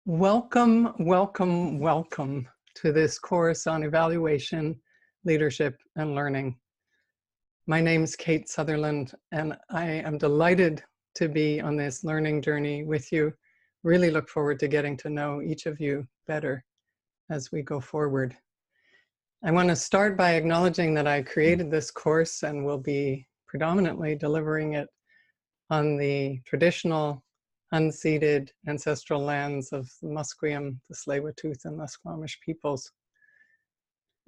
Welcome, welcome, welcome to this course on evaluation, leadership, and learning. My name is Kate Sutherland, and I am delighted to be on this learning journey with you. Really look forward to getting to know each of you better as we go forward. I want to start by acknowledging that I created this course and will be predominantly delivering it on the traditional unceded ancestral lands of the Musqueam, the Tsleil-Waututh, and the Squamish peoples.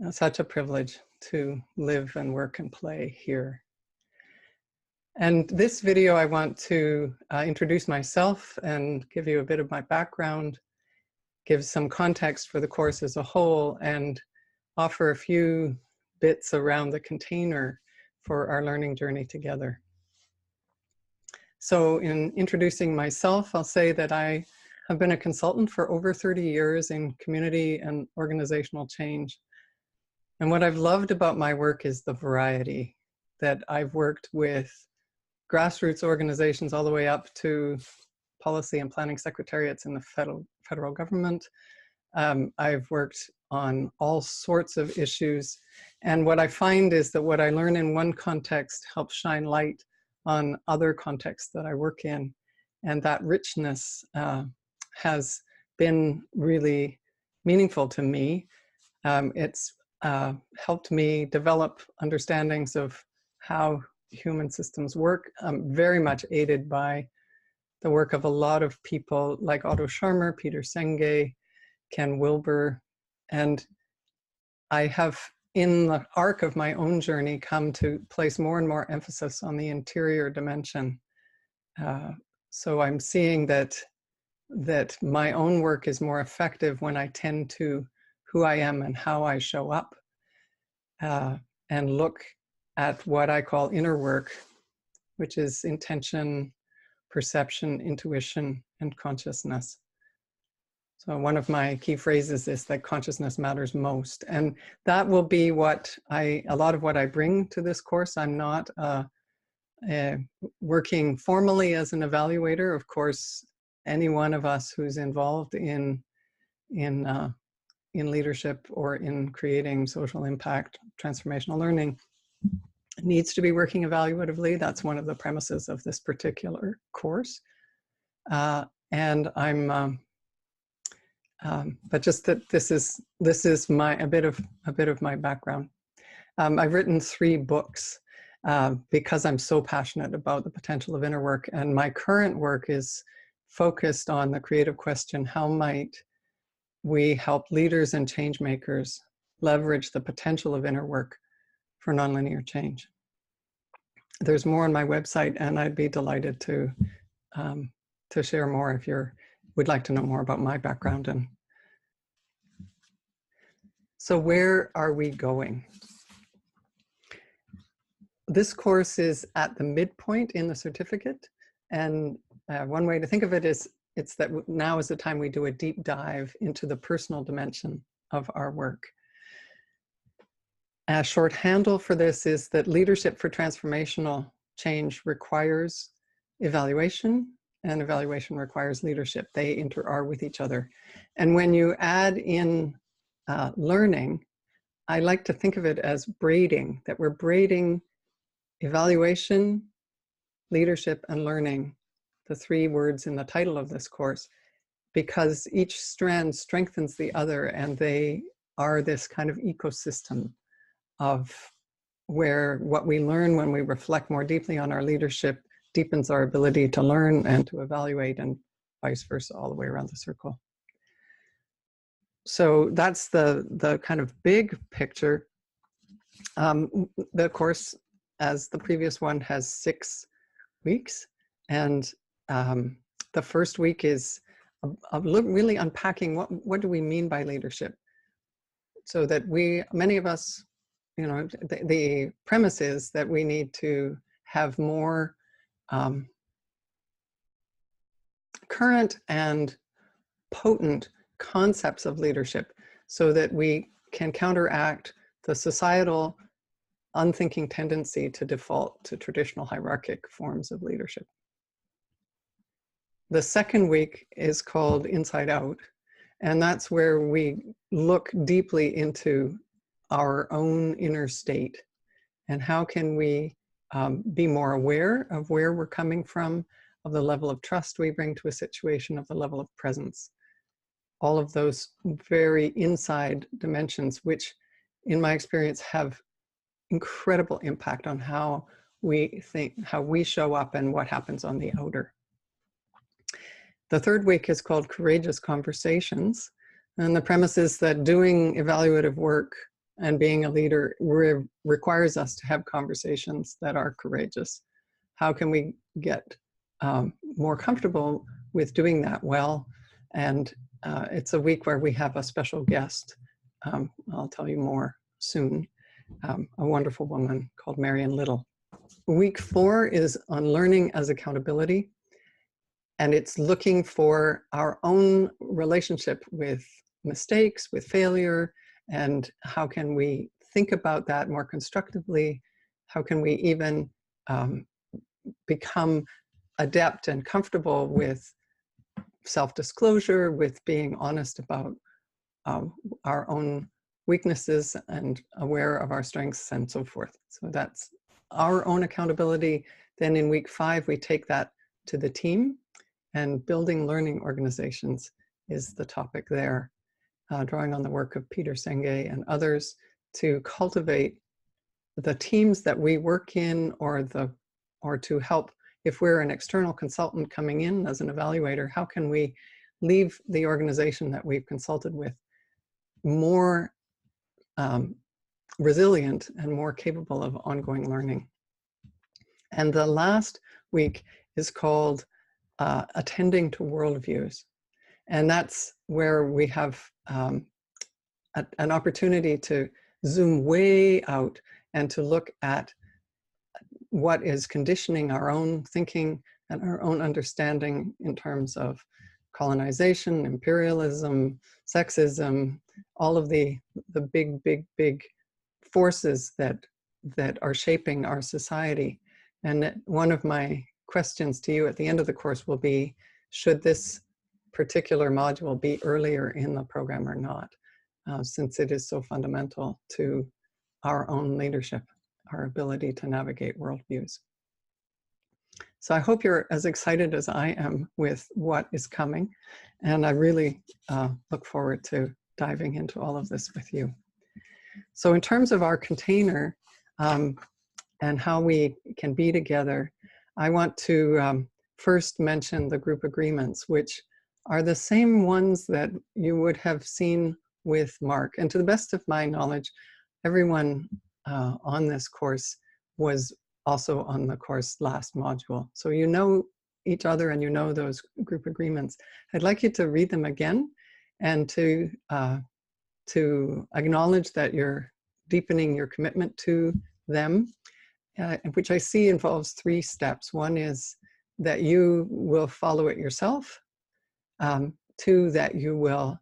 It's such a privilege to live and work and play here. And this video, I want to introduce myself and give you a bit of my background, give some context for the course as a whole, and offer a few bits around the container for our learning journey together. So in introducing myself, I'll say that I have been a consultant for over 30 years in community and organizational change. And what I've loved about my work is the variety, that I've worked with grassroots organizations all the way up to policy and planning secretariats in the federal government. I've worked on all sorts of issues. And what I find is that what I learn in one context helps shine light on other contexts that I work in. And that richness has been really meaningful to me. It's helped me develop understandings of how human systems work, very much aided by the work of a lot of people like Otto Scharmer, Peter Senge, Ken Wilber. And I have, in the arc of my own journey, come to place more and more emphasis on the interior dimension. So I'm seeing that my own work is more effective when I tend to who I am and how I show up, and look at what I call inner work, which is intention, perception, intuition, and consciousness. So one of my key phrases is that consciousness matters most. And that will be a lot of what I bring to this course. I'm not working formally as an evaluator. Of course, any one of us who's involved in leadership or in creating social impact, transformational learning, needs to be working evaluatively. That's one of the premises of this particular course. And I'm but just that this is a bit of my background. I've written 3 books because I'm so passionate about the potential of inner work, and my current work is focused on the creative question: how might we help leaders and change makers leverage the potential of inner work for nonlinear change? There's more on my website, and I'd be delighted to share more if you would like to know more about my background. And so where are we going? This course is at the midpoint in the certificate. And one way to think of it is it's that now is the time we do a deep dive into the personal dimension of our work. A short handle for this is that leadership for transformational change requires evaluation, and evaluation requires leadership. They are with each other. And when you add in learning, I like to think of it as braiding, that we're braiding evaluation, leadership, and learning, the 3 words in the title of this course, because each strand strengthens the other, and they are this kind of ecosystem of where what we learn when we reflect more deeply on our leadership deepens our ability to learn and to evaluate, and vice versa, all the way around the circle. So that's the kind of big picture. The course, as the previous one, has 6 weeks. And the first week is really unpacking what do we mean by leadership? So that many of us, the premise is that we need to have more current and potent concepts of leadership so that we can counteract the societal unthinking tendency to default to traditional hierarchic forms of leadership. The second week is called Inside Out, and that's where we look deeply into our own inner state and how can we be more aware of where we're coming from, of the level of trust we bring to a situation, of the level of presence. All of those very inside dimensions, which in my experience have incredible impact on how we think, how we show up, and what happens on the outer. The third week is called Courageous Conversations. And the premise is that doing evaluative work and being a leader requires us to have conversations that are courageous. How can we get more comfortable with doing that well? And it's a week where we have a special guest. I'll tell you more soon. A wonderful woman called Marian Little. Week 4 is on learning as accountability. And it's looking for our own relationship with mistakes, with failure, and how can we think about that more constructively? How can we even become adept and comfortable with self-disclosure, with being honest about our own weaknesses and aware of our strengths and so forth. So that's our own accountability. Then in week 5, we take that to the team, and building learning organizations is the topic there, drawing on the work of Peter Senge and others to cultivate the teams that we work in, or to help, if we're an external consultant coming in as an evaluator, how can we leave the organization that we've consulted with more resilient and more capable of ongoing learning. And the last week is called Attending to Worldviews. And that's where we have an opportunity to zoom way out and to look at what is conditioning our own thinking and our own understanding in terms of colonization, imperialism, sexism, all of the big forces that are shaping our society. And one of my questions to you at the end of the course will be, should this particular module be earlier in the program or not, since it is so fundamental to our own leadership, our ability to navigate worldviews. So I hope you're as excited as I am with what is coming, and I really look forward to diving into all of this with you. So in terms of our container and how we can be together, I want to first mention the group agreements, which are the same ones that you would have seen with Mark. And to the best of my knowledge, everyone on this course was also on the course last module. So you know each other and you know those group agreements. I'd like you to read them again and to acknowledge that you're deepening your commitment to them, which I see involves 3 steps. One is that you will follow it yourself. 2, that you will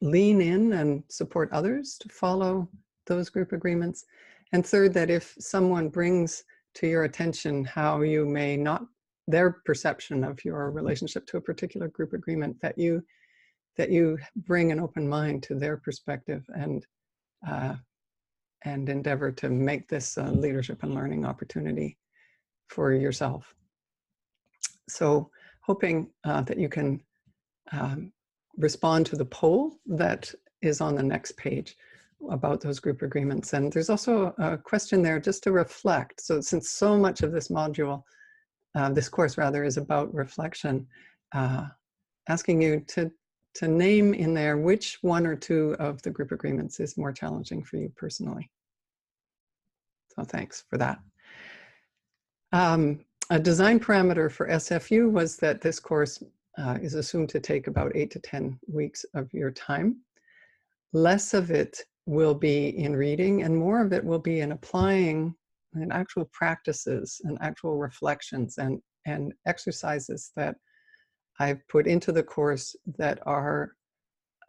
lean in and support others to follow those group agreements. And 3rd, that if someone brings to your attention how you may not, their perception of your relationship to a particular group agreement, that you bring an open mind to their perspective and endeavor to make this a leadership and learning opportunity for yourself. So hoping that you can respond to the poll that is on the next page about those group agreements. And there's also a question there just to reflect. So since so much of this module, this course rather, is about reflection, asking you to name in there which 1 or 2 of the group agreements is more challenging for you personally. So thanks for that. A design parameter for SFU was that this course is assumed to take about 8 to 10 weeks of your time. Less of it will be in reading and more of it will be in applying and actual practices and actual reflections and exercises that I've put into the course that are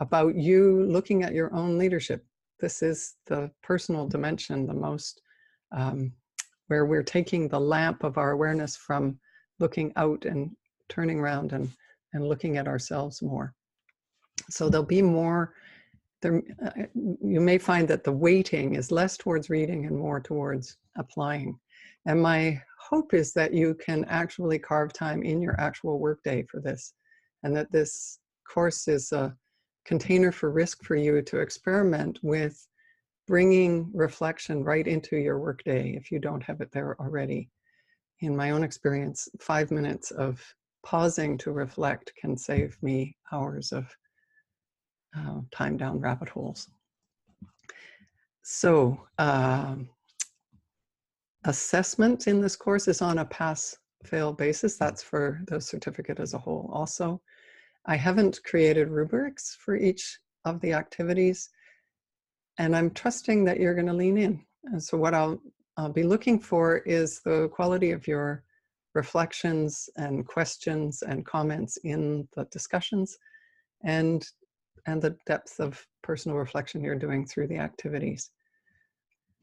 about you looking at your own leadership. This is the personal dimension, the most, where we're taking the lamp of our awareness from looking out and turning around and looking at ourselves more. So there'll be more, you may find that the weighting is less towards reading and more towards applying. And my hope is that you can actually carve time in your actual workday for this, and that this course is a container for risk for you to experiment with bringing reflection right into your workday if you don't have it there already. In my own experience, 5 minutes of pausing to reflect can save me hours of time down rabbit holes. So assessment in this course is on a pass-fail basis. That's for the certificate as a whole. Also, I haven't created rubrics for each of the activities, and I'm trusting that you're going to lean in. And so what I'll be looking for is the quality of your reflections and questions and comments in the discussions, and the depth of personal reflection you're doing through the activities.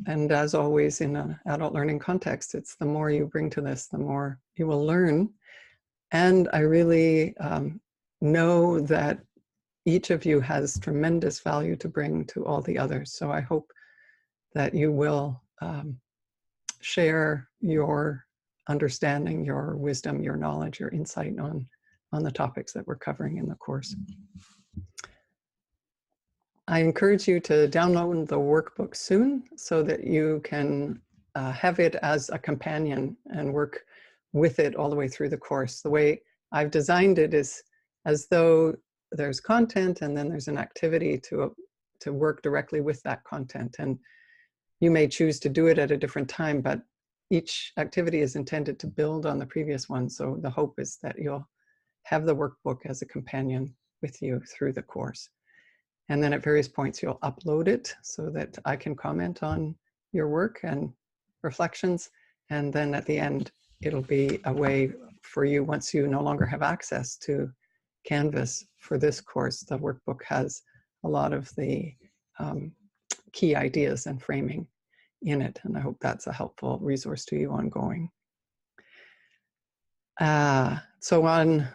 And as always in an adult learning context, it's the more you bring to this, the more you will learn. And I really know that each of you has tremendous value to bring to all the others. So I hope that you will share your understanding, your wisdom, your knowledge, your insight on the topics that we're covering in the course. I encourage you to download the workbook soon so that you can have it as a companion and work with it all the way through the course. The way I've designed it is as though there's content and then there's an activity to work directly with that content. And you may choose to do it at a different time, but each activity is intended to build on the previous one. So the hope is that you'll have the workbook as a companion with you through the course. And then at various points, you'll upload it so that I can comment on your work and reflections. And then at the end, it'll be a way for you, once you no longer have access to Canvas for this course, the workbook has a lot of the key ideas and framing in it. And I hope that's a helpful resource to you ongoing. So on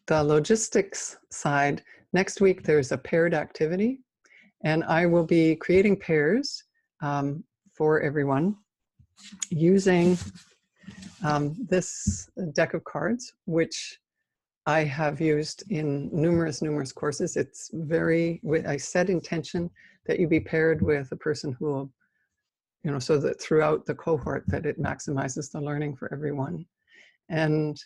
the logistics side, next week there's a paired activity, and I will be creating pairs for everyone using this deck of cards, which I have used in numerous courses. It's very, I set intention that you be paired with a person who will, you know, so that throughout the cohort that it maximizes the learning for everyone. And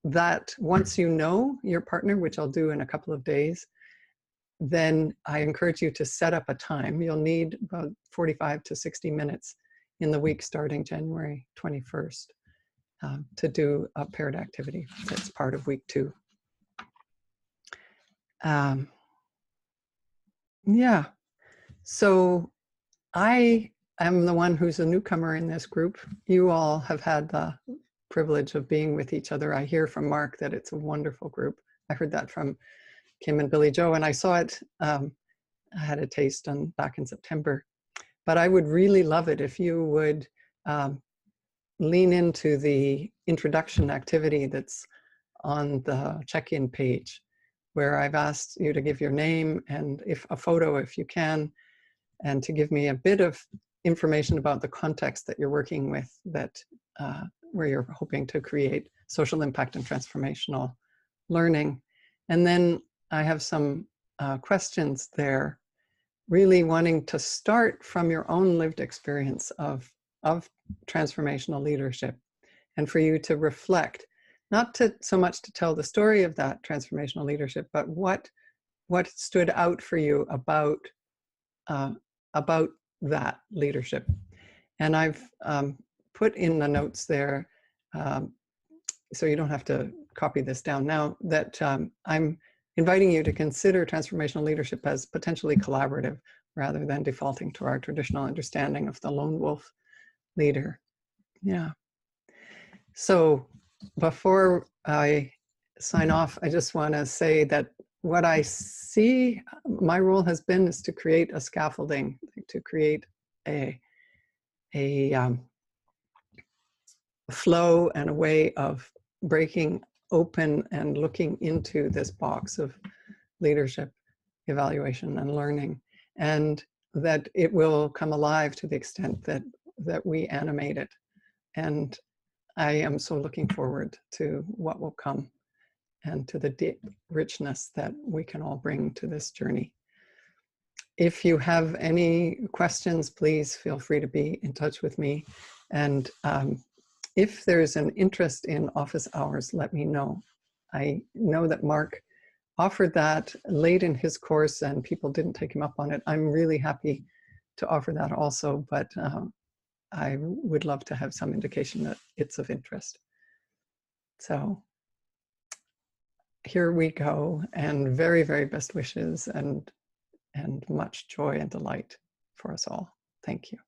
that once you know your partner, which I'll do in a couple of days, then I encourage you to set up a time. You'll need about 45 to 60 minutes in the week starting January 21st to do a paired activity that's part of week 2. Yeah, so I am the one who's a newcomer in this group. You all have had the privilege of being with each other. I hear from Mark that it's a wonderful group. I heard that from Kim and Billy Joe, and I saw it, I had a taste back in September. But I would really love it if you would lean into the introduction activity that's on the check-in page, where I've asked you to give your name and a photo if you can, and to give me a bit of information about the context that you're working with, that where you're hoping to create social impact and transformational learning. And then I have some questions there, really wanting to start from your own lived experience of transformational leadership, and for you to reflect, not so much to tell the story of that transformational leadership, but what stood out for you about that leadership. And I've put in the notes there, so you don't have to copy this down now, that I'm inviting you to consider transformational leadership as potentially collaborative rather than defaulting to our traditional understanding of the lone wolf leader. Yeah. So before I sign off, I just want to say that what I see my role has been is to create a scaffolding, to create a flow and a way of breaking open and looking into this box of leadership, evaluation, and learning, and that it will come alive to the extent that we animate it. And I am so looking forward to what will come and to the deep richness that we can all bring to this journey. If you have any questions, please feel free to be in touch with me. And if there's an interest in office hours, let me know. I know that Mark offered that late in his course and people didn't take him up on it. I'm really happy to offer that also, but I would love to have some indication that it's of interest. So here we go, and very, very best wishes and much joy and delight for us all. Thank you.